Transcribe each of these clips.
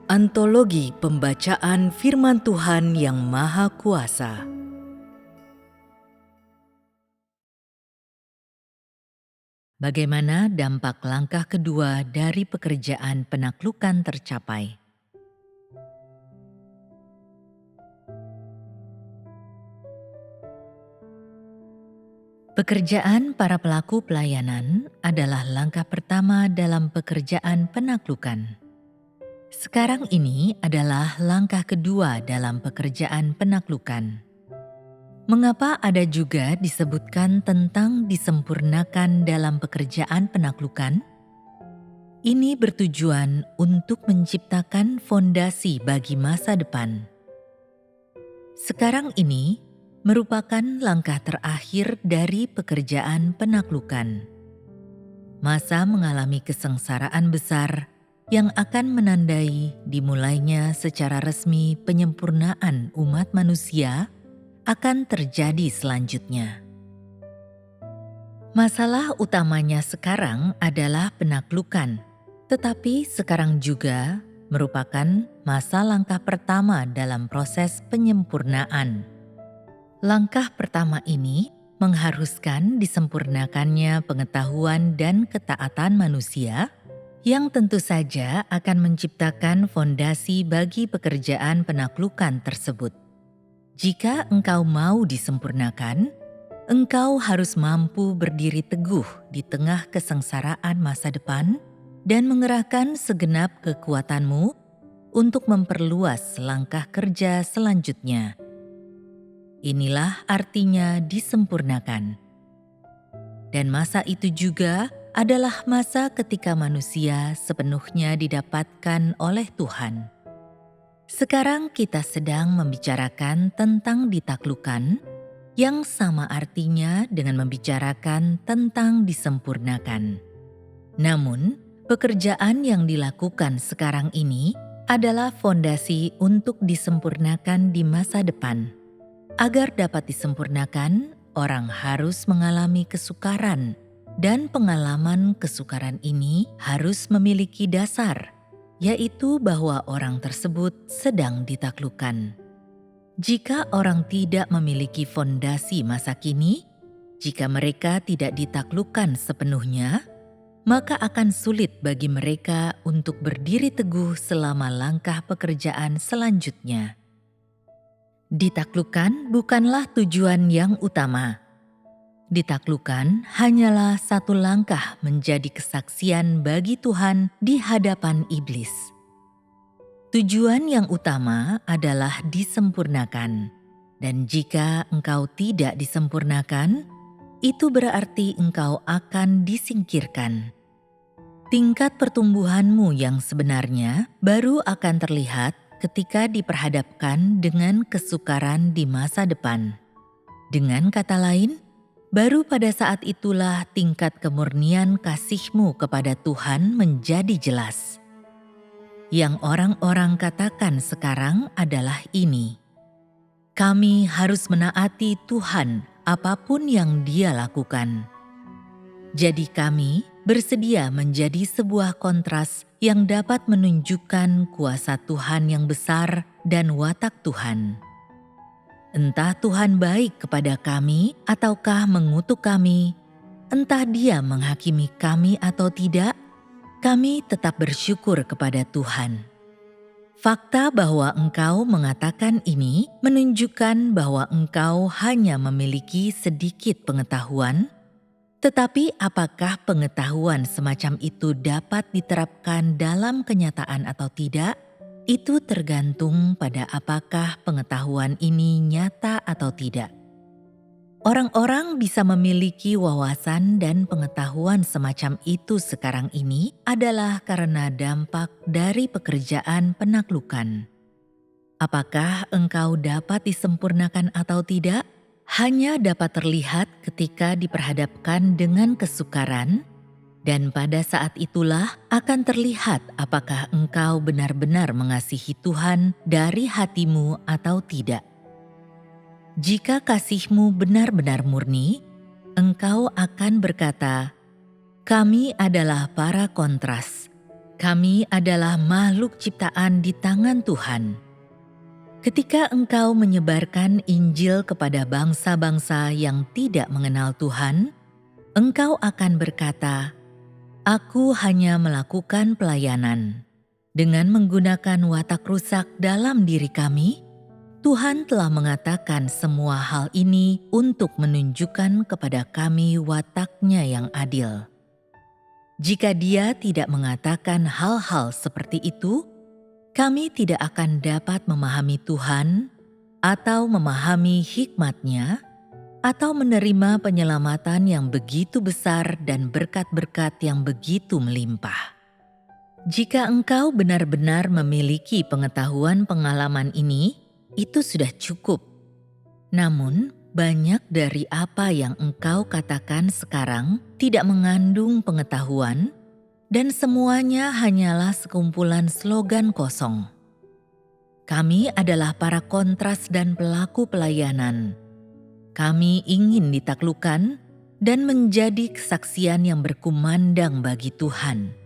Antologi Pembacaan Firman Tuhan yang Maha Kuasa. Bagaimana dampak langkah kedua dari pekerjaan penaklukan tercapai? Pekerjaan para pelaku pelayanan adalah langkah pertama dalam pekerjaan penaklukan. Sekarang ini adalah langkah kedua dalam pekerjaan penaklukan. Mengapa ada juga disebutkan tentang disempurnakan dalam pekerjaan penaklukan? Ini bertujuan untuk menciptakan fondasi bagi masa depan. Sekarang ini merupakan langkah terakhir dari pekerjaan penaklukan. Masa mengalami kesengsaraan besar yang akan menandai dimulainya secara resmi penyempurnaan umat manusia akan terjadi selanjutnya. Masalah utamanya sekarang adalah penaklukan, tetapi sekarang juga merupakan masa langkah pertama dalam proses penyempurnaan. Langkah pertama ini mengharuskan disempurnakannya pengetahuan dan ketaatan manusia yang tentu saja akan menciptakan fondasi bagi pekerjaan penaklukan tersebut. Jika engkau mau disempurnakan, engkau harus mampu berdiri teguh di tengah kesengsaraan masa depan dan mengerahkan segenap kekuatanmu untuk memperluas langkah kerja selanjutnya. Inilah artinya disempurnakan. Dan masa itu juga adalah masa ketika manusia sepenuhnya didapatkan oleh Tuhan. Sekarang kita sedang membicarakan tentang ditaklukkan, yang sama artinya dengan membicarakan tentang disempurnakan. Namun, pekerjaan yang dilakukan sekarang ini adalah fondasi untuk disempurnakan di masa depan. Agar dapat disempurnakan, orang harus mengalami kesukaran, dan pengalaman kesukaran ini harus memiliki dasar, yaitu bahwa orang tersebut sedang ditaklukkan. Jika orang tidak memiliki fondasi masa kini, jika mereka tidak ditaklukkan sepenuhnya, maka akan sulit bagi mereka untuk berdiri teguh selama langkah pekerjaan selanjutnya. Ditaklukkan bukanlah tujuan yang utama. Ditaklukkan hanyalah satu langkah menjadi kesaksian bagi Tuhan di hadapan iblis. Tujuan yang utama adalah disempurnakan, dan jika engkau tidak disempurnakan, itu berarti engkau akan disingkirkan. Tingkat pertumbuhanmu yang sebenarnya baru akan terlihat ketika diperhadapkan dengan kesukaran di masa depan. Dengan kata lain, baru pada saat itulah tingkat kemurnian kasihmu kepada Tuhan menjadi jelas. Yang orang-orang katakan sekarang adalah ini: kami harus menaati Tuhan apapun yang Dia lakukan. Jadi kami bersedia menjadi sebuah kontras yang dapat menunjukkan kuasa Tuhan yang besar dan watak Tuhan. Entah Tuhan baik kepada kami ataukah mengutuk kami, entah Dia menghakimi kami atau tidak, kami tetap bersyukur kepada Tuhan. Fakta bahwa engkau mengatakan ini menunjukkan bahwa engkau hanya memiliki sedikit pengetahuan. Tetapi apakah pengetahuan semacam itu dapat diterapkan dalam kenyataan atau tidak? Itu tergantung pada apakah pengetahuan ini nyata atau tidak. Orang-orang bisa memiliki wawasan dan pengetahuan semacam itu sekarang ini adalah karena dampak dari pekerjaan penaklukan. Apakah engkau dapat disempurnakan atau tidak? Hanya dapat terlihat ketika diperhadapkan dengan kesukaran, dan pada saat itulah akan terlihat apakah engkau benar-benar mengasihi Tuhan dari hatimu atau tidak. Jika kasihmu benar-benar murni, engkau akan berkata, "Kami adalah para kontras. Kami adalah makhluk ciptaan di tangan Tuhan. Ketika Engkau menyebarkan Injil kepada bangsa-bangsa yang tidak mengenal Tuhan, Engkau akan berkata, "Aku hanya melakukan pelayanan." Dengan menggunakan watak rusak dalam diri kami, Tuhan telah mengatakan semua hal ini untuk menunjukkan kepada kami watak-Nya yang adil. Jika Dia tidak mengatakan hal-hal seperti itu, kami tidak akan dapat memahami Tuhan atau memahami hikmat-Nya atau menerima penyelamatan yang begitu besar dan berkat-berkat yang begitu melimpah. Jika engkau benar-benar memiliki pengetahuan pengalaman ini, itu sudah cukup. Namun, banyak dari apa yang engkau katakan sekarang tidak mengandung pengetahuan, dan semuanya hanyalah sekumpulan slogan kosong. Kami adalah para kontras dan pelaku pelayanan. Kami ingin ditaklukkan dan menjadi kesaksian yang berkumandang bagi Tuhan.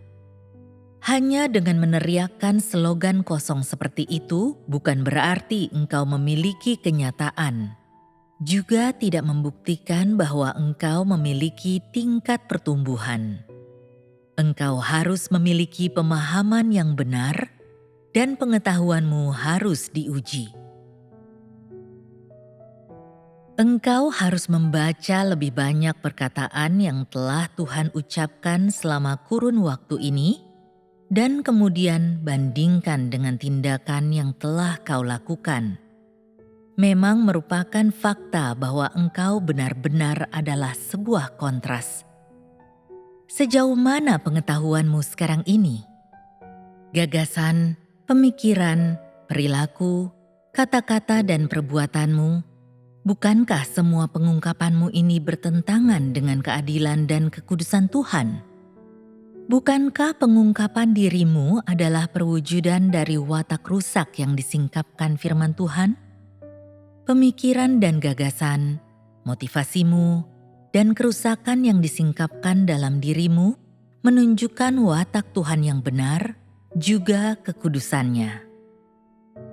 Hanya dengan meneriakkan slogan kosong seperti itu bukan berarti engkau memiliki kenyataan. Juga tidak membuktikan bahwa engkau memiliki tingkat pertumbuhan. Engkau harus memiliki pemahaman yang benar dan pengetahuanmu harus diuji. Engkau harus membaca lebih banyak perkataan yang telah Tuhan ucapkan selama kurun waktu ini dan kemudian bandingkan dengan tindakan yang telah kau lakukan. Memang merupakan fakta bahwa engkau benar-benar adalah sebuah kontras. Sejauh mana pengetahuanmu sekarang ini? Gagasan, pemikiran, perilaku, kata-kata dan perbuatanmu, bukankah semua pengungkapanmu ini bertentangan dengan keadilan dan kekudusan Tuhan? Bukankah pengungkapan dirimu adalah perwujudan dari watak rusak yang disingkapkan firman Tuhan? Pemikiran dan gagasan, motivasimu, dan kerusakan yang disingkapkan dalam dirimu menunjukkan watak Tuhan yang benar, juga kekudusannya.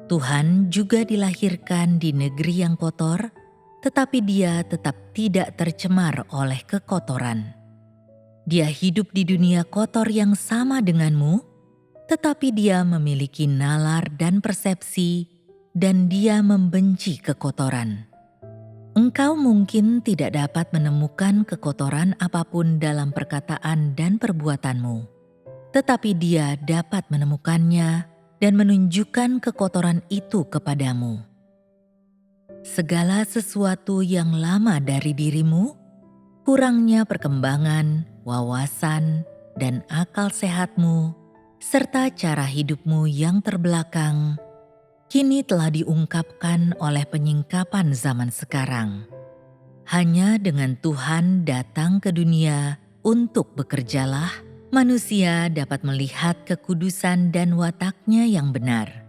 Tuhan juga dilahirkan di negeri yang kotor, tetapi Dia tetap tidak tercemar oleh kekotoran. Dia hidup di dunia kotor yang sama denganmu, tetapi Dia memiliki nalar dan persepsi, dan Dia membenci kekotoran. Engkau mungkin tidak dapat menemukan kekotoran apapun dalam perkataan dan perbuatanmu, tetapi Dia dapat menemukannya dan menunjukkan kekotoran itu kepadamu. Segala sesuatu yang lama dari dirimu, kurangnya perkembangan, wawasan, dan akal sehatmu, serta cara hidupmu yang terbelakang, kini telah diungkapkan oleh penyingkapan zaman sekarang. Hanya dengan Tuhan datang ke dunia untuk bekerjalah, manusia dapat melihat kekudusan dan wataknya yang benar.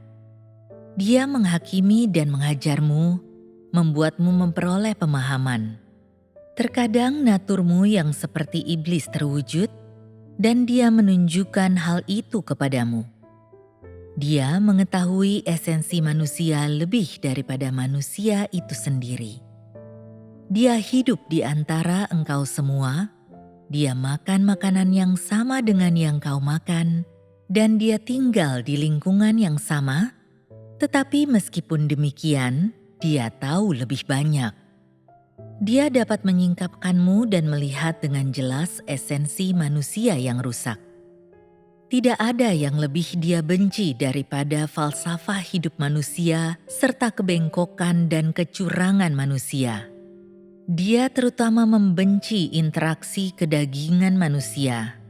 Dia menghakimi dan mengajarmu, membuatmu memperoleh pemahaman. Terkadang naturmu yang seperti iblis terwujud, dan Dia menunjukkan hal itu kepadamu. Dia mengetahui esensi manusia lebih daripada manusia itu sendiri. Dia hidup di antara engkau semua, Dia makan makanan yang sama dengan yang kau makan, dan Dia tinggal di lingkungan yang sama, tetapi meskipun demikian, Dia tahu lebih banyak. Dia dapat menyingkapkanmu dan melihat dengan jelas esensi manusia yang rusak. Tidak ada yang lebih Dia benci daripada falsafah hidup manusia serta kebengkokan dan kecurangan manusia. Dia terutama membenci interaksi kedagingan manusia.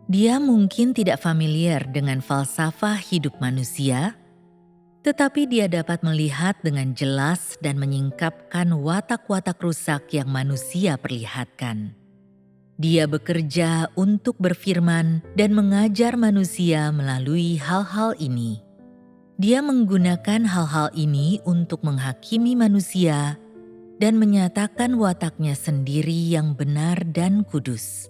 Dia mungkin tidak familiar dengan falsafah hidup manusia, tetapi Dia dapat melihat dengan jelas dan menyingkapkan watak-watak rusak yang manusia perlihatkan. Dia bekerja untuk berfirman dan mengajar manusia melalui hal-hal ini. Dia menggunakan hal-hal ini untuk menghakimi manusia dan menyatakan wataknya sendiri yang benar dan kudus.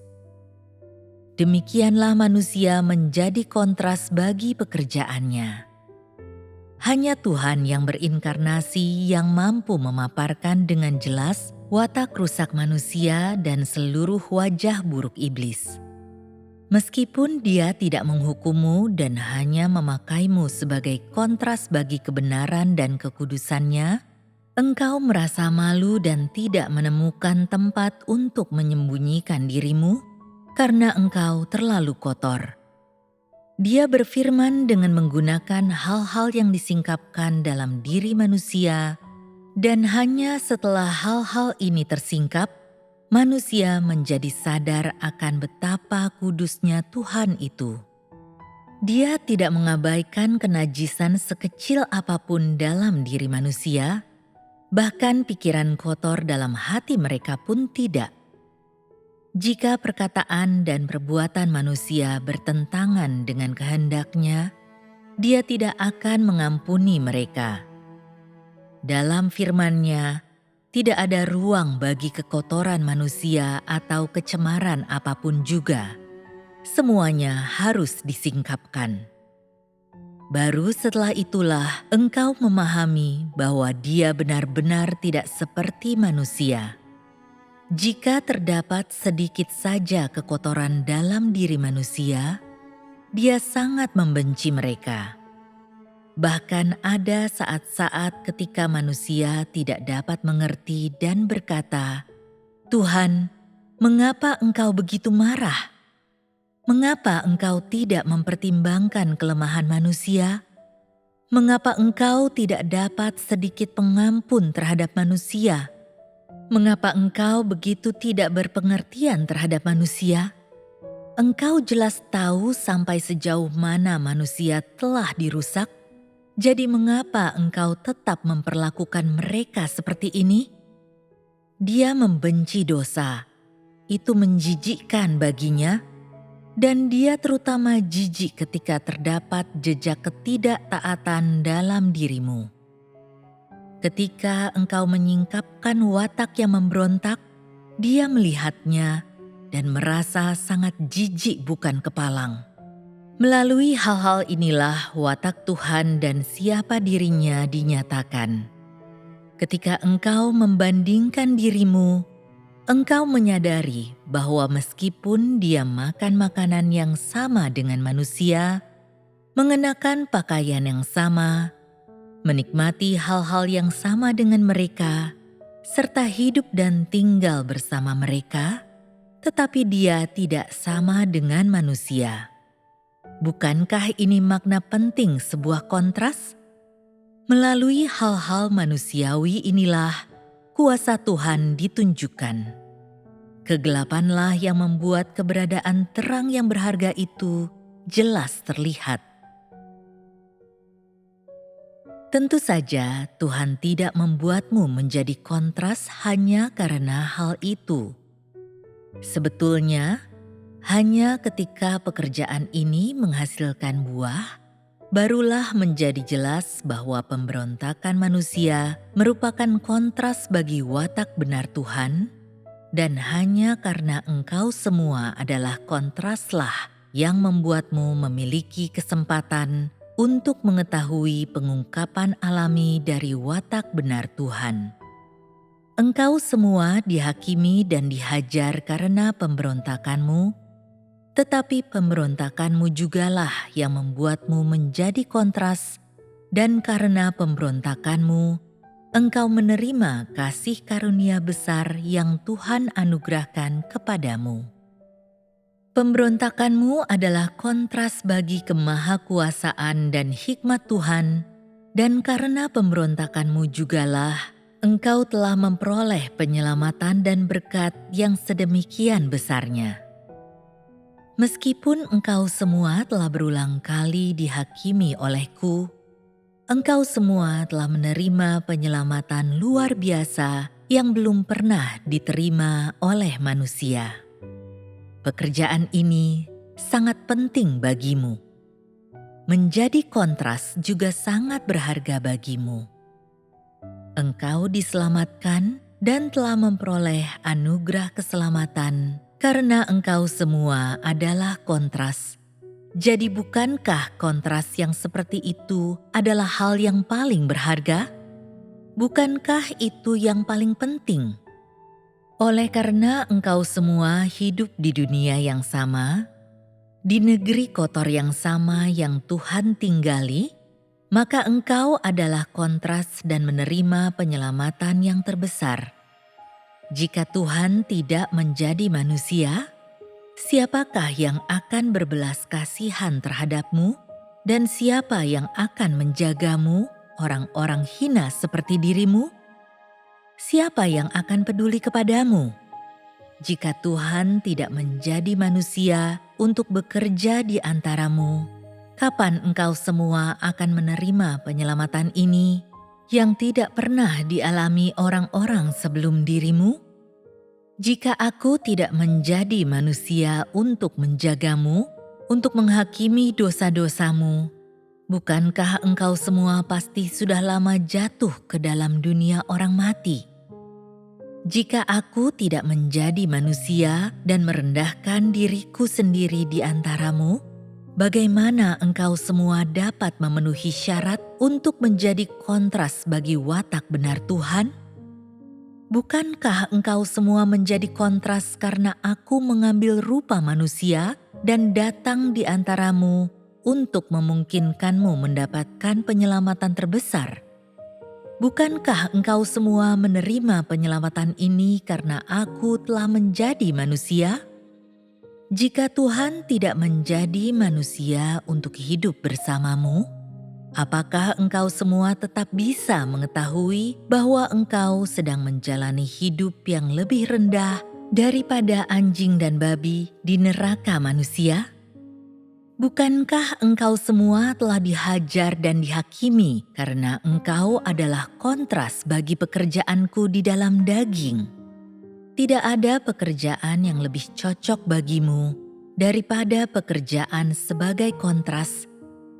demikianlah manusia menjadi kontras bagi pekerjaannya. Hanya Tuhan yang berinkarnasi yang mampu memaparkan dengan jelas watak rusak manusia dan seluruh wajah buruk iblis. Meskipun Dia tidak menghukummu dan hanya memakaimu sebagai kontras bagi kebenaran dan kekudusannya, engkau merasa malu dan tidak menemukan tempat untuk menyembunyikan dirimu karena engkau terlalu kotor. Dia berfirman dengan menggunakan hal-hal yang disingkapkan dalam diri manusia, dan hanya setelah hal-hal ini tersingkap, manusia menjadi sadar akan betapa kudusnya Tuhan itu. Dia tidak mengabaikan kenajisan sekecil apapun dalam diri manusia, bahkan pikiran kotor dalam hati mereka pun tidak. Jika perkataan dan perbuatan manusia bertentangan dengan kehendak-Nya, Dia tidak akan mengampuni mereka. Dalam firman-Nya, tidak ada ruang bagi kekotoran manusia atau kecemaran apapun juga. Semuanya harus disingkapkan. Baru setelah itulah engkau memahami bahwa Dia benar-benar tidak seperti manusia. Jika terdapat sedikit saja kekotoran dalam diri manusia, Dia sangat membenci mereka. Bahkan ada saat-saat ketika manusia tidak dapat mengerti dan berkata, "Tuhan, mengapa Engkau begitu marah? Mengapa Engkau tidak mempertimbangkan kelemahan manusia? Mengapa Engkau tidak dapat sedikit pengampun terhadap manusia? Mengapa Engkau begitu tidak berpengertian terhadap manusia? Engkau jelas tahu sampai sejauh mana manusia telah dirusak. Jadi mengapa Engkau tetap memperlakukan mereka seperti ini?" Dia membenci dosa. Itu menjijikkan baginya, dan Dia terutama jijik ketika terdapat jejak ketidaktaatan dalam dirimu. Ketika engkau menyingkapkan watak yang memberontak, Dia melihatnya dan merasa sangat jijik bukan kepalang. Melalui hal-hal inilah watak Tuhan dan siapa dirinya dinyatakan. Ketika engkau membandingkan dirimu, engkau menyadari bahwa meskipun Dia makan makanan yang sama dengan manusia, mengenakan pakaian yang sama, menikmati hal-hal yang sama dengan mereka, serta hidup dan tinggal bersama mereka, tetapi Dia tidak sama dengan manusia. Bukankah ini makna penting sebuah kontras? Melalui hal-hal manusiawi inilah kuasa Tuhan ditunjukkan. Kegelapanlah yang membuat keberadaan terang yang berharga itu jelas terlihat. Tentu saja Tuhan tidak membuatmu menjadi kontras hanya karena hal itu. Sebetulnya, hanya ketika pekerjaan ini menghasilkan buah, barulah menjadi jelas bahwa pemberontakan manusia merupakan kontras bagi watak benar Tuhan, dan hanya karena engkau semua adalah kontraslah yang membuatmu memiliki kesempatan untuk mengetahui pengungkapan alami dari watak benar Tuhan. Engkau semua dihakimi dan dihajar karena pemberontakanmu, tetapi pemberontakanmu jugalah yang membuatmu menjadi kontras, dan karena pemberontakanmu, engkau menerima kasih karunia besar yang Tuhan anugerahkan kepadamu. Pemberontakanmu adalah kontras bagi kemahakuasaan dan hikmat Tuhan, dan karena pemberontakanmu jugalah engkau telah memperoleh penyelamatan dan berkat yang sedemikian besarnya. Meskipun engkau semua telah berulang kali dihakimi olehku, engkau semua telah menerima penyelamatan luar biasa yang belum pernah diterima oleh manusia. Pekerjaan ini sangat penting bagimu. Menjadi kontras juga sangat berharga bagimu. Engkau diselamatkan dan telah memperoleh anugerah keselamatan Karena engkau semua adalah kontras. Jadi bukankah kontras yang seperti itu adalah hal yang paling berharga? Bukankah itu yang paling penting? Oleh karena engkau semua hidup di dunia yang sama, di negeri kotor yang sama yang Tuhan tinggali, maka engkau adalah kontras dan menerima penyelamatan yang terbesar. Jika Tuhan tidak menjadi manusia, siapakah yang akan berbelas kasihan terhadapmu, dan siapa yang akan menjagamu, orang-orang hina seperti dirimu? Siapa yang akan peduli kepadamu? Jika Tuhan tidak menjadi manusia untuk bekerja di antaramu, kapan engkau semua akan menerima penyelamatan ini yang tidak pernah dialami orang-orang sebelum dirimu? Jika aku tidak menjadi manusia untuk menjagamu, untuk menghakimi dosa-dosamu, bukankah engkau semua pasti sudah lama jatuh ke dalam dunia orang mati? Jika aku tidak menjadi manusia dan merendahkan diriku sendiri di antaramu, bagaimana engkau semua dapat memenuhi syarat untuk menjadi kontras bagi watak benar Tuhan? Bukankah engkau semua menjadi kontras karena aku mengambil rupa manusia dan datang di antaramu untuk memungkinkanmu mendapatkan penyelamatan terbesar? Bukankah engkau semua menerima penyelamatan ini karena aku telah menjadi manusia? Jika Tuhan tidak menjadi manusia untuk hidup bersamamu, apakah engkau semua tetap bisa mengetahui bahwa engkau sedang menjalani hidup yang lebih rendah daripada anjing dan babi di neraka manusia? Bukankah engkau semua telah dihajar dan dihakimi karena engkau adalah kontras bagi pekerjaanku di dalam daging? Tidak ada pekerjaan yang lebih cocok bagimu daripada pekerjaan sebagai kontras,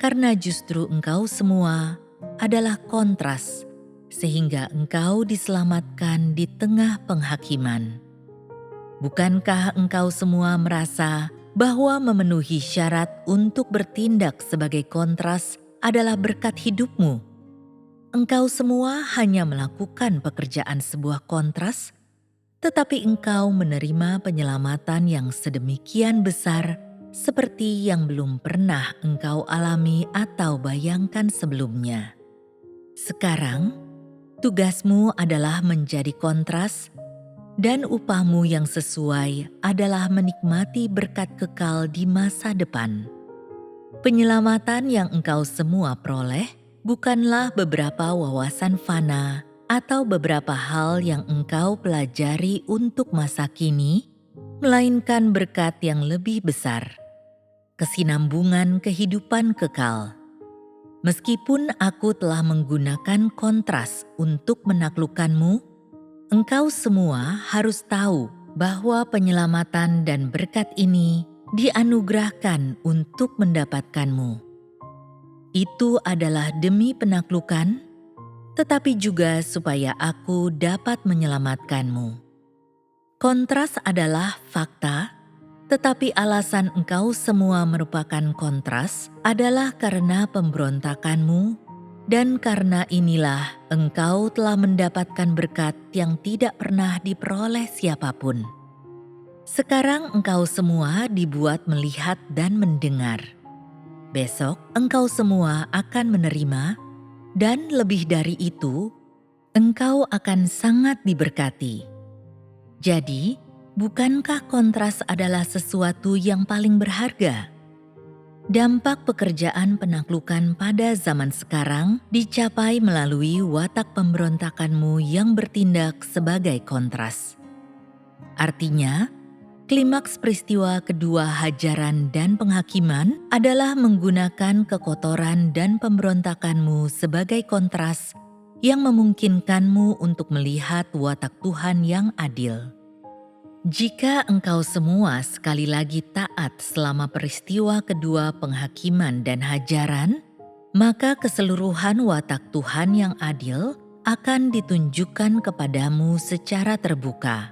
karena justru engkau semua adalah kontras, sehingga engkau diselamatkan di tengah penghakiman. Bukankah engkau semua merasa bahwa memenuhi syarat untuk bertindak sebagai kontras adalah berkat hidupmu? Engkau semua hanya melakukan pekerjaan sebuah kontras, tetapi engkau menerima penyelamatan yang sedemikian besar seperti yang belum pernah engkau alami atau bayangkan sebelumnya. Sekarang, tugasmu adalah menjadi kontras, dan upahmu yang sesuai adalah menikmati berkat kekal di masa depan. Penyelamatan yang engkau semua peroleh bukanlah beberapa wawasan fana atau beberapa hal yang engkau pelajari untuk masa kini, melainkan berkat yang lebih besar, kesinambungan kehidupan kekal. Meskipun aku telah menggunakan kontras untuk menaklukkanmu, engkau semua harus tahu bahwa penyelamatan dan berkat ini dianugerahkan untuk mendapatkanmu. Itu adalah demi penaklukan, tetapi juga supaya aku dapat menyelamatkanmu. Kontras adalah fakta, tetapi alasan engkau semua merupakan kontras adalah karena pemberontakanmu. Dan karena inilah engkau telah mendapatkan berkat yang tidak pernah diperoleh siapapun. Sekarang engkau semua dibuat melihat dan mendengar. Besok engkau semua akan menerima, dan lebih dari itu, engkau akan sangat diberkati. Jadi, bukankah kontras adalah sesuatu yang paling berharga? Dampak pekerjaan penaklukan pada zaman sekarang dicapai melalui watak pemberontakanmu yang bertindak sebagai kontras. Artinya, klimaks peristiwa kedua hajaran dan penghakiman adalah menggunakan kekotoran dan pemberontakanmu sebagai kontras yang memungkinkanmu untuk melihat watak Tuhan yang adil. Jika engkau semua sekali lagi taat selama peristiwa kedua penghakiman dan hajaran, maka keseluruhan watak Tuhan yang adil akan ditunjukkan kepadamu secara terbuka.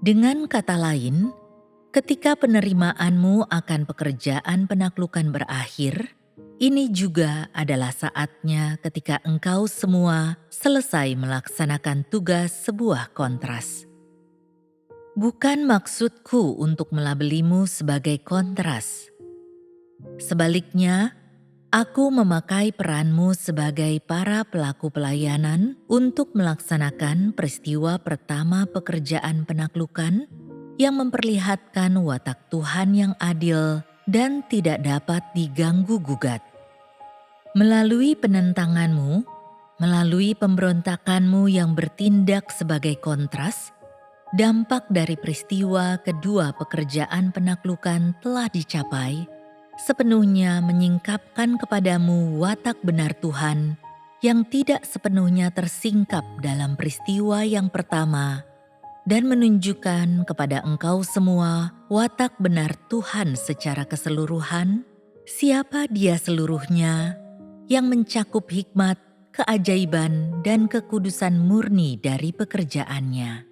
Dengan kata lain, Ketika penerimaanmu akan pekerjaan penaklukan berakhir, ini juga adalah saatnya ketika engkau semua selesai melaksanakan tugas sebuah kontras. Bukan maksudku untuk melabelimu sebagai kontras. Sebaliknya, aku memakai peranmu sebagai para pelaku pelayanan untuk melaksanakan peristiwa pertama pekerjaan penaklukan yang memperlihatkan watak Tuhan yang adil dan tidak dapat diganggu-gugat. Melalui penentanganmu, melalui pemberontakanmu yang bertindak sebagai kontras, dampak dari peristiwa kedua pekerjaan penaklukan telah dicapai, sepenuhnya menyingkapkan kepadamu watak benar Tuhan yang tidak sepenuhnya tersingkap dalam peristiwa yang pertama dan menunjukkan kepada engkau semua watak benar Tuhan secara keseluruhan, siapa Dia seluruhnya, yang mencakup hikmat, keajaiban, dan kekudusan murni dari pekerjaannya.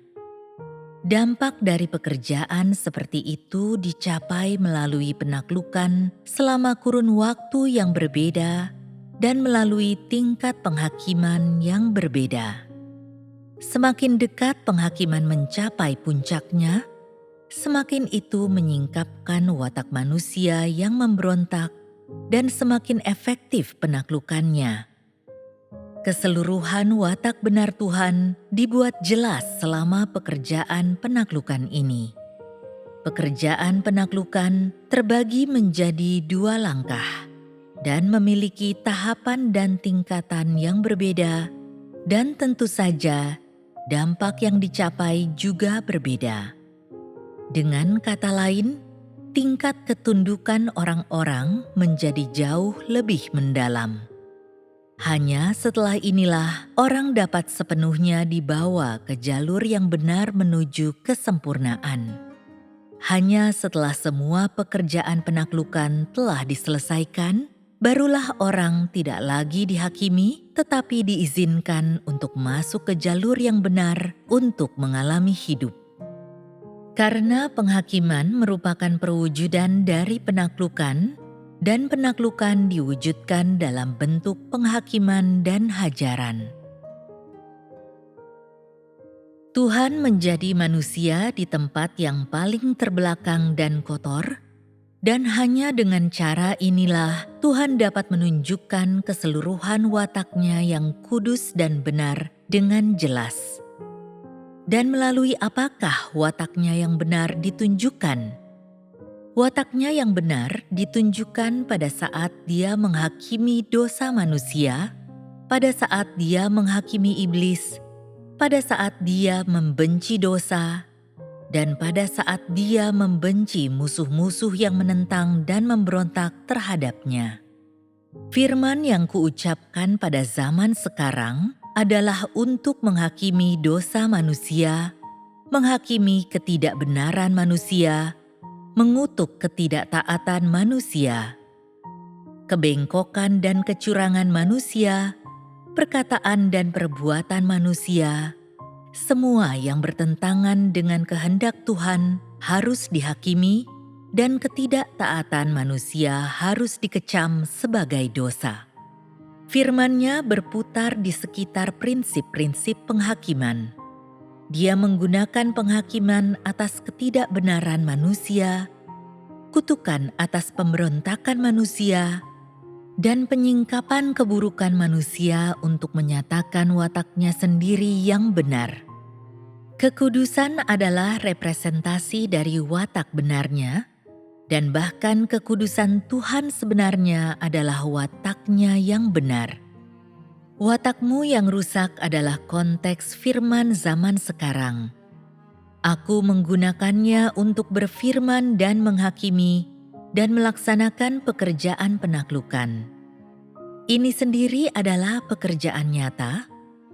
Dampak dari pekerjaan seperti itu dicapai melalui penaklukan selama kurun waktu yang berbeda dan melalui tingkat penghakiman yang berbeda. Semakin dekat penghakiman mencapai puncaknya, semakin itu menyingkapkan watak manusia yang memberontak dan semakin efektif penaklukannya. Keseluruhan watak benar Tuhan dibuat jelas selama pekerjaan penaklukan ini. Pekerjaan penaklukan terbagi menjadi 2 langkah dan memiliki tahapan dan tingkatan yang berbeda, dan tentu saja dampak yang dicapai juga berbeda. Dengan kata lain, tingkat ketundukan orang-orang menjadi jauh lebih mendalam. Hanya setelah inilah orang dapat sepenuhnya dibawa ke jalur yang benar menuju kesempurnaan. Hanya setelah semua pekerjaan penaklukan telah diselesaikan, barulah orang tidak lagi dihakimi, tetapi diizinkan untuk masuk ke jalur yang benar untuk mengalami hidup. Karena penghakiman merupakan perwujudan dari penaklukan, dan penaklukan diwujudkan dalam bentuk penghakiman dan hajaran. Tuhan menjadi manusia di tempat yang paling terbelakang dan kotor, dan hanya dengan cara inilah Tuhan dapat menunjukkan keseluruhan watak-Nya yang kudus dan benar dengan jelas. Dan melalui apakah watak-Nya yang benar ditunjukkan? Watak-Nya yang benar ditunjukkan pada saat Dia menghakimi dosa manusia, pada saat Dia menghakimi iblis, pada saat Dia membenci dosa, dan pada saat Dia membenci musuh-musuh yang menentang dan memberontak terhadap-Nya. Firman yang kuucapkan pada zaman sekarang adalah untuk menghakimi dosa manusia, menghakimi ketidakbenaran manusia, mengutuk ketidaktaatan manusia, kebengkokan dan kecurangan manusia, perkataan dan perbuatan manusia, semua yang bertentangan dengan kehendak Tuhan harus dihakimi, dan ketidaktaatan manusia harus dikecam sebagai dosa. Firman-Nya berputar di sekitar prinsip-prinsip penghakiman. Dia menggunakan penghakiman atas ketidakbenaran manusia, kutukan atas pemberontakan manusia, dan penyingkapan keburukan manusia untuk menyatakan watak-Nya sendiri yang benar. Kekudusan adalah representasi dari watak benarnya, dan bahkan kekudusan Tuhan sebenarnya adalah watak-Nya yang benar. Watak-mu yang rusak adalah konteks firman zaman sekarang. Aku menggunakannya untuk berfirman dan menghakimi dan melaksanakan pekerjaan penaklukan. Ini sendiri adalah pekerjaan nyata,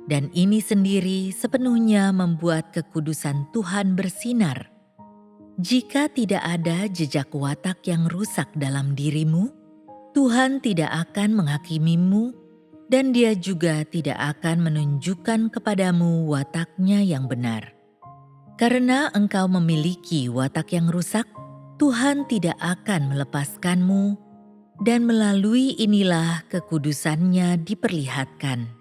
dan ini sendiri sepenuhnya membuat kekudusan Tuhan bersinar. Jika tidak ada jejak watak yang rusak dalam dirimu, Tuhan tidak akan menghakimimu, dan Dia juga tidak akan menunjukkan kepadamu watak-Nya yang benar. Karena engkau memiliki watak yang rusak, Tuhan tidak akan melepaskanmu, dan melalui inilah kekudusannya diperlihatkan.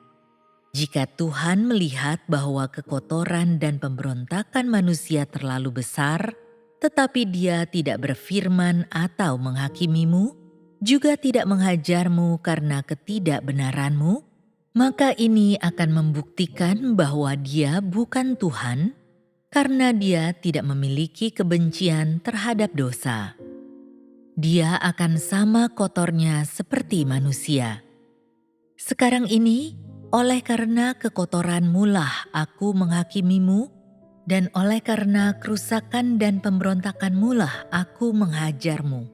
Jika Tuhan melihat bahwa kekotoran dan pemberontakan manusia terlalu besar, tetapi Dia tidak berfirman atau menghakimimu, juga tidak menghajarmu karena ketidakbenaranmu, maka ini akan membuktikan bahwa Dia bukan Tuhan, karena Dia tidak memiliki kebencian terhadap dosa. Dia akan sama kotornya seperti manusia. Sekarang ini, oleh karena kekotoranmu lah aku menghakimimu, dan oleh karena kerusakan dan pemberontakanmu lah aku menghajarmu.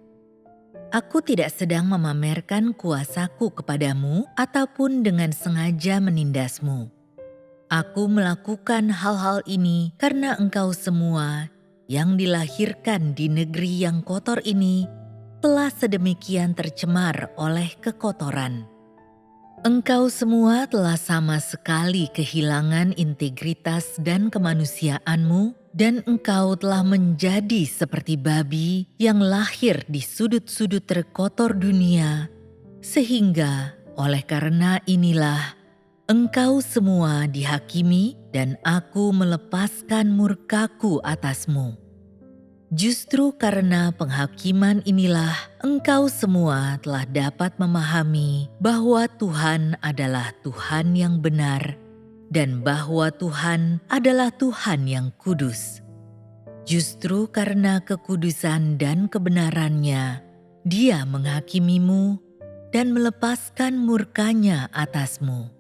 Aku tidak sedang memamerkan kuasaku kepadamu ataupun dengan sengaja menindasmu. Aku melakukan hal-hal ini karena engkau semua yang dilahirkan di negeri yang kotor ini telah sedemikian tercemar oleh kekotoran. Engkau semua telah sama sekali kehilangan integritas dan kemanusiaanmu, dan engkau telah menjadi seperti babi yang lahir di sudut-sudut terkotor dunia, sehingga oleh karena inilah engkau semua dihakimi dan aku melepaskan murkaku atasmu. Justru karena penghakiman inilah engkau semua telah dapat memahami bahwa Tuhan adalah Tuhan yang benar dan bahwa Tuhan adalah Tuhan yang kudus. Justru karena kekudusan dan kebenarannya, Dia menghakimimu dan melepaskan murkanya atasmu.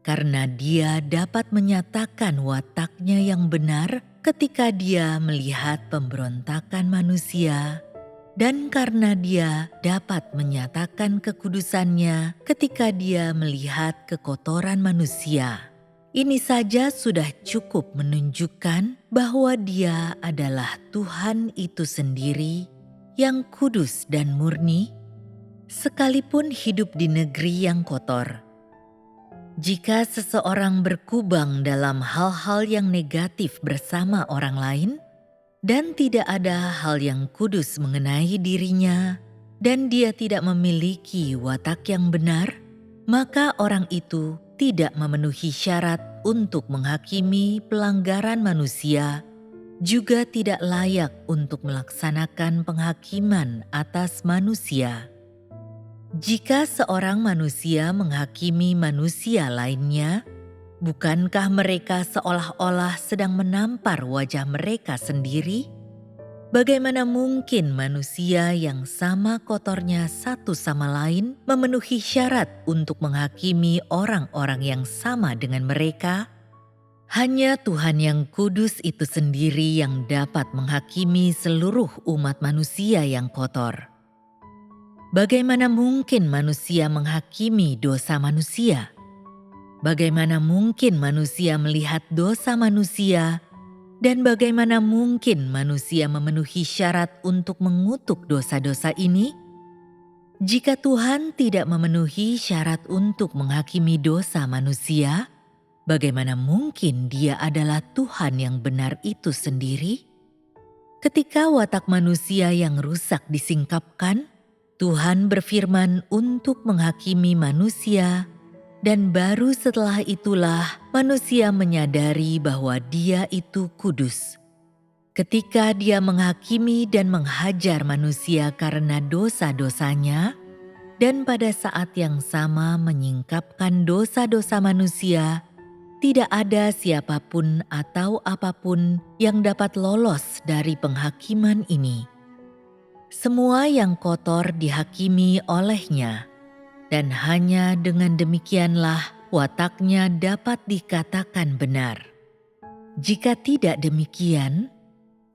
Karena Dia dapat menyatakan wataknya yang benar ketika Dia melihat pemberontakan manusia, dan karena Dia dapat menyatakan kekudusannya ketika Dia melihat kekotoran manusia. Ini saja sudah cukup menunjukkan bahwa Dia adalah Tuhan itu sendiri yang kudus dan murni, sekalipun hidup di negeri yang kotor. Jika seseorang berkubang dalam hal-hal yang negatif bersama orang lain, dan tidak ada hal yang kudus mengenai dirinya, dan dia tidak memiliki watak yang benar, maka orang itu tidak memenuhi syarat untuk menghakimi pelanggaran manusia, juga tidak layak untuk melaksanakan penghakiman atas manusia. Jika seorang manusia menghakimi manusia lainnya, bukankah mereka seolah-olah sedang menampar wajah mereka sendiri? Bagaimana mungkin manusia yang sama kotornya satu sama lain memenuhi syarat untuk menghakimi orang-orang yang sama dengan mereka? Hanya Tuhan yang kudus itu sendiri yang dapat menghakimi seluruh umat manusia yang kotor. Bagaimana mungkin manusia menghakimi dosa manusia? Bagaimana mungkin manusia melihat dosa manusia? Dan bagaimana mungkin manusia memenuhi syarat untuk mengutuk dosa-dosa ini? Jika Tuhan tidak memenuhi syarat untuk menghakimi dosa manusia, bagaimana mungkin Dia adalah Tuhan yang benar itu sendiri? Ketika watak manusia yang rusak disingkapkan, Tuhan berfirman untuk menghakimi manusia, dan baru setelah itulah manusia menyadari bahwa Dia itu kudus. Ketika Dia menghakimi dan menghajar manusia karena dosa-dosanya, dan pada saat yang sama menyingkapkan dosa-dosa manusia, tidak ada siapapun atau apapun yang dapat lolos dari penghakiman ini. Semua yang kotor dihakimi olehnya, dan hanya dengan demikianlah wataknya dapat dikatakan benar. Jika tidak demikian,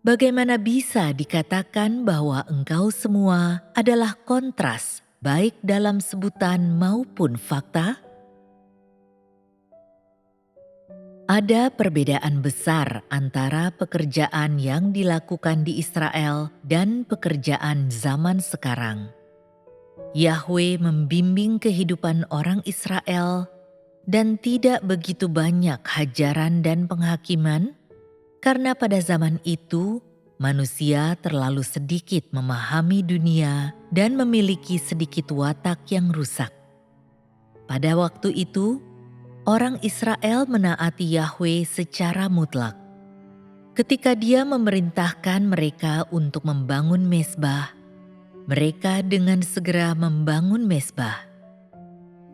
bagaimana bisa dikatakan bahwa engkau semua adalah kontras, baik dalam sebutan maupun fakta? Ada perbedaan besar antara pekerjaan yang dilakukan di Israel dan pekerjaan zaman sekarang. Yahwe membimbing kehidupan orang Israel dan tidak begitu banyak hajaran dan penghakiman, karena pada zaman itu manusia terlalu sedikit memahami dunia dan memiliki sedikit watak yang rusak. Pada waktu itu, orang Israel menaati Yahwe secara mutlak. Ketika Dia memerintahkan mereka untuk membangun mezbah, mereka dengan segera membangun mezbah.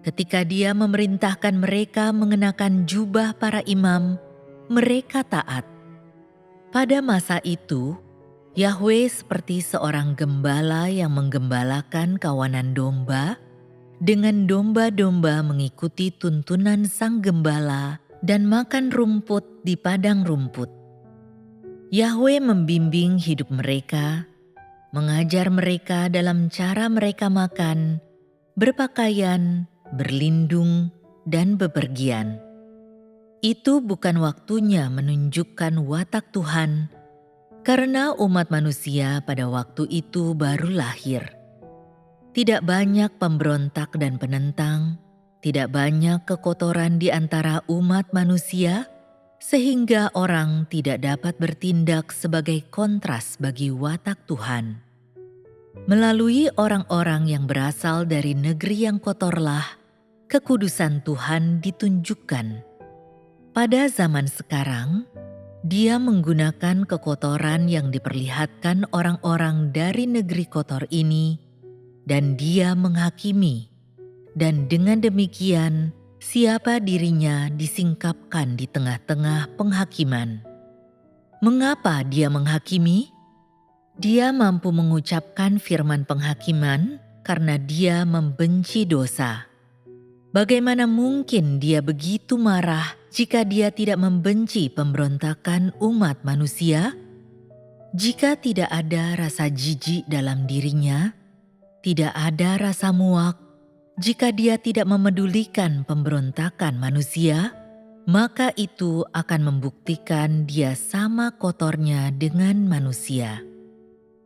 Ketika Dia memerintahkan mereka mengenakan jubah para imam, mereka taat. Pada masa itu, Yahwe seperti seorang gembala yang menggembalakan kawanan domba, dengan domba-domba mengikuti tuntunan sang gembala dan makan rumput di padang rumput. Yahwe membimbing hidup mereka, mengajar mereka dalam cara mereka makan, berpakaian, berlindung, dan bepergian. Itu bukan waktunya menunjukkan watak Tuhan, karena umat manusia pada waktu itu baru lahir. Tidak banyak pemberontak dan penentang, tidak banyak kekotoran di antara umat manusia, sehingga orang tidak dapat bertindak sebagai kontras bagi watak Tuhan. Melalui orang-orang yang berasal dari negeri yang kotorlah, kekudusan Tuhan ditunjukkan. Pada zaman sekarang, Dia menggunakan kekotoran yang diperlihatkan orang-orang dari negeri kotor ini, dan Dia menghakimi, dan dengan demikian siapa dirinya disingkapkan di tengah-tengah penghakiman. Mengapa Dia menghakimi? Dia mampu mengucapkan firman penghakiman karena Dia membenci dosa. Bagaimana mungkin Dia begitu marah jika Dia tidak membenci pemberontakan umat manusia? Jika tidak ada rasa jijik dalam dirinya, tidak ada rasa muak, jika Dia tidak memedulikan pemberontakan manusia, maka itu akan membuktikan Dia sama kotornya dengan manusia.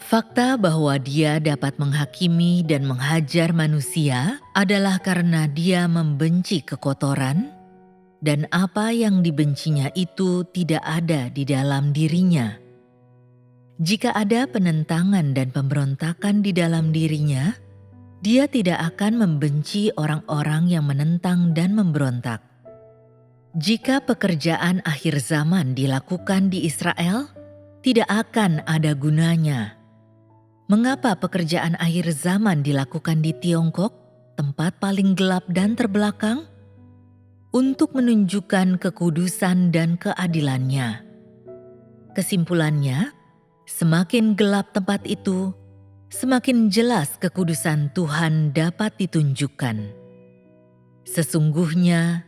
Fakta bahwa Dia dapat menghakimi dan menghajar manusia adalah karena Dia membenci kekotoran, dan apa yang dibencinya itu tidak ada di dalam dirinya. Jika ada penentangan dan pemberontakan di dalam dirinya, Dia tidak akan membenci orang-orang yang menentang dan memberontak. Jika pekerjaan akhir zaman dilakukan di Israel, tidak akan ada gunanya. Mengapa pekerjaan akhir zaman dilakukan di Tiongkok, tempat paling gelap dan terbelakang? Untuk menunjukkan kekudusan dan keadilannya. Kesimpulannya, semakin gelap tempat itu, semakin jelas kekudusan Tuhan dapat ditunjukkan. Sesungguhnya,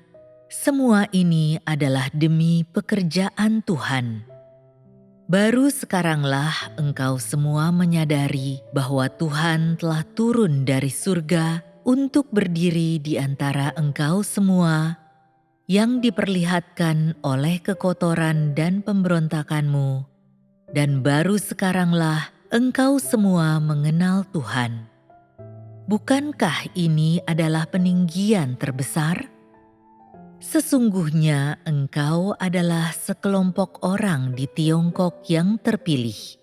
semua ini adalah demi pekerjaan Tuhan. Baru sekaranglah engkau semua menyadari bahwa Tuhan telah turun dari surga untuk berdiri di antara engkau semua yang diperlihatkan oleh kekotoran dan pemberontakanmu, dan baru sekaranglah engkau semua mengenal Tuhan. Bukankah ini adalah peninggian terbesar? Sesungguhnya engkau adalah sekelompok orang di Tiongkok yang terpilih.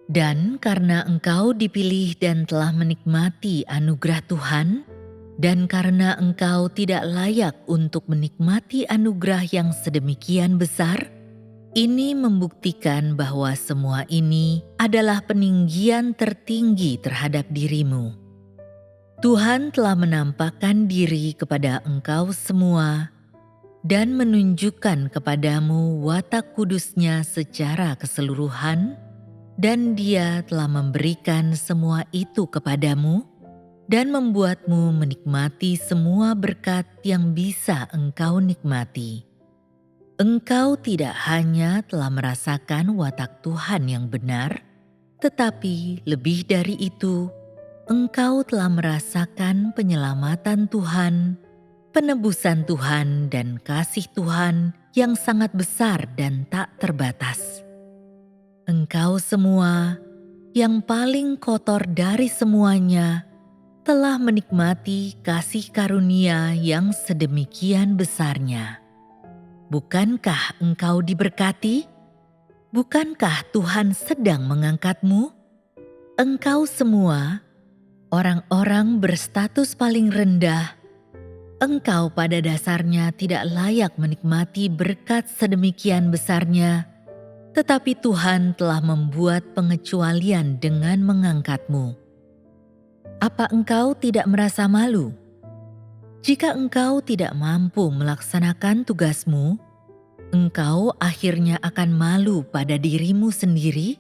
Dan karena engkau dipilih dan telah menikmati anugerah Tuhan, dan karena engkau tidak layak untuk menikmati anugerah yang sedemikian besar, ini membuktikan bahwa semua ini adalah peninggian tertinggi terhadap dirimu. Tuhan telah menampakkan diri kepada engkau semua dan menunjukkan kepadamu watak kudusnya secara keseluruhan, dan Dia telah memberikan semua itu kepadamu dan membuatmu menikmati semua berkat yang bisa engkau nikmati. Engkau tidak hanya telah merasakan watak Tuhan yang benar, tetapi lebih dari itu, engkau telah merasakan penyelamatan Tuhan, penebusan Tuhan dan kasih Tuhan yang sangat besar dan tak terbatas. Engkau semua, yang paling kotor dari semuanya, telah menikmati kasih karunia yang sedemikian besarnya. Bukankah engkau diberkati? Bukankah Tuhan sedang mengangkatmu? Engkau semua, orang-orang berstatus paling rendah, engkau pada dasarnya tidak layak menikmati berkat sedemikian besarnya, tetapi Tuhan telah membuat pengecualian dengan mengangkatmu. Apa engkau tidak merasa malu? Jika engkau tidak mampu melaksanakan tugasmu, engkau akhirnya akan malu pada dirimu sendiri,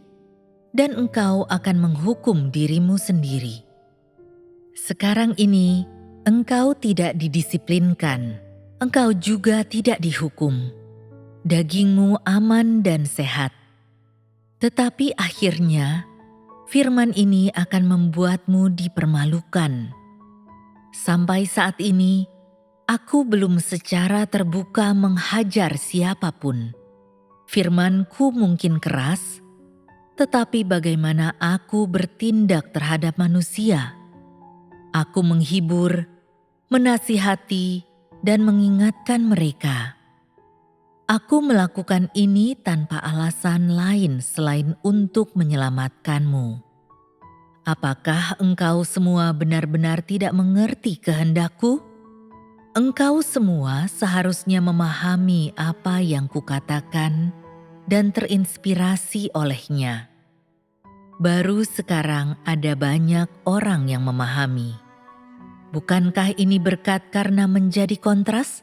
dan engkau akan menghukum dirimu sendiri. Sekarang ini, engkau tidak didisiplinkan, engkau juga tidak dihukum. Dagingmu aman dan sehat. Tetapi akhirnya, firman ini akan membuatmu dipermalukan. Sampai saat ini, aku belum secara terbuka menghajar siapapun. Firmanku mungkin keras, tetapi bagaimana aku bertindak terhadap manusia? Aku menghibur, menasihati, dan mengingatkan mereka. Aku melakukan ini tanpa alasan lain selain untuk menyelamatkanmu. Apakah engkau semua benar-benar tidak mengerti kehendakku? Engkau semua seharusnya memahami apa yang kukatakan dan terinspirasi olehnya. Baru sekarang ada banyak orang yang memahami. Bukankah ini berkat karena menjadi kontras?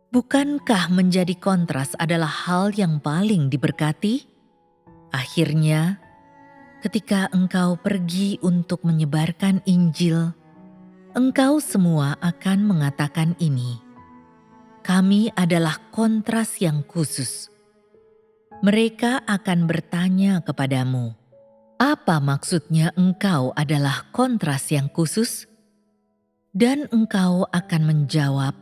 Bukankah menjadi kontras adalah hal yang paling diberkati? Akhirnya, ketika engkau pergi untuk menyebarkan Injil, engkau semua akan mengatakan ini. Kami adalah kontras yang khusus. Mereka akan bertanya kepadamu, apa maksudnya engkau adalah kontras yang khusus? Dan engkau akan menjawab,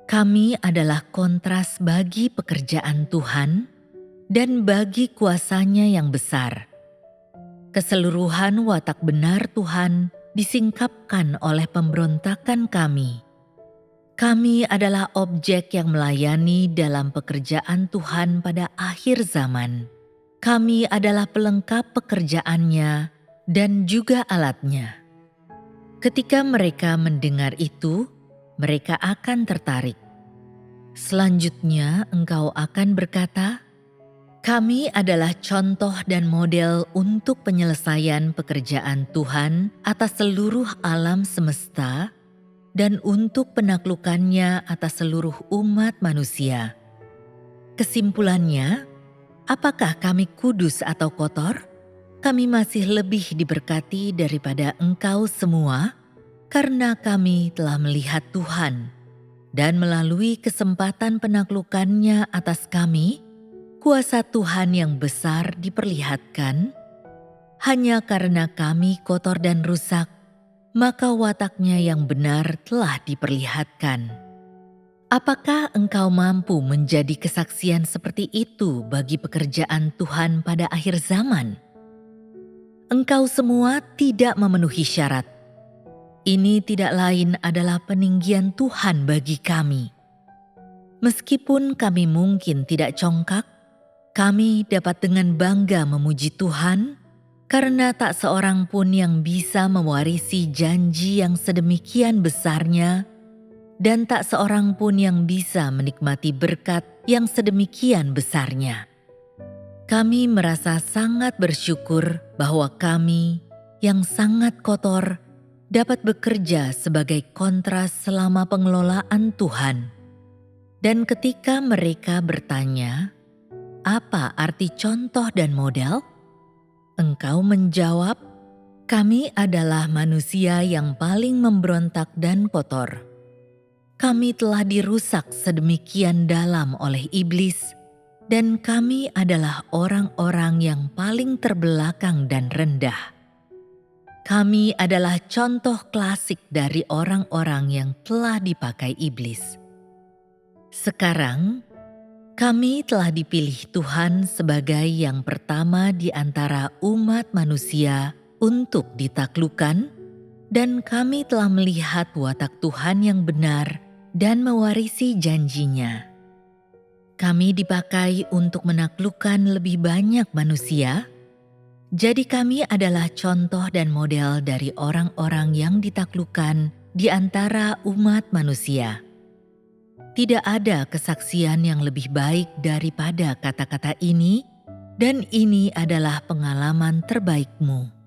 kami adalah kontras bagi pekerjaan Tuhan dan bagi kuasanya yang besar. Keseluruhan watak benar Tuhan disingkapkan oleh pemberontakan kami. Kami adalah objek yang melayani dalam pekerjaan Tuhan pada akhir zaman. Kami adalah pelengkap pekerjaannya dan juga alatnya. Ketika mereka mendengar itu, mereka akan tertarik. Selanjutnya engkau akan berkata, kami adalah contoh dan model untuk penyelesaian pekerjaan Tuhan atas seluruh alam semesta dan untuk penaklukannya atas seluruh umat manusia. Kesimpulannya, apakah kami kudus atau kotor? Kami masih lebih diberkati daripada engkau semua, karena kami telah melihat Tuhan, dan melalui kesempatan penaklukannya atas kami, kuasa Tuhan yang besar diperlihatkan. Hanya karena kami kotor dan rusak, maka wataknya yang benar telah diperlihatkan. Apakah engkau mampu menjadi kesaksian seperti itu bagi pekerjaan Tuhan pada akhir zaman? Engkau semua tidak memenuhi syarat. Ini tidak lain adalah peninggian Tuhan bagi kami. Meskipun kami mungkin tidak congkak, kami dapat dengan bangga memuji Tuhan karena tak seorang pun yang bisa mewarisi janji yang sedemikian besarnya, dan tak seorang pun yang bisa menikmati berkat yang sedemikian besarnya. Kami merasa sangat bersyukur bahwa kami yang sangat kotor dapat bekerja sebagai kontras selama pengelolaan Tuhan. Dan ketika mereka bertanya, apa arti contoh dan model? Engkau menjawab, kami adalah manusia yang paling memberontak dan kotor. Kami telah dirusak sedemikian dalam oleh iblis, dan kami adalah orang-orang yang paling terbelakang dan rendah. Kami adalah contoh klasik dari orang-orang yang telah dipakai iblis. Sekarang, kami telah dipilih Tuhan sebagai yang pertama di antara umat manusia untuk ditaklukkan, dan kami telah melihat watak Tuhan yang benar dan mewarisi janjinya. Kami dipakai untuk menaklukkan lebih banyak manusia, jadi kami adalah contoh dan model dari orang-orang yang ditaklukkan di antara umat manusia. Tidak ada kesaksian yang lebih baik daripada kata-kata ini, dan ini adalah pengalaman terbaikmu.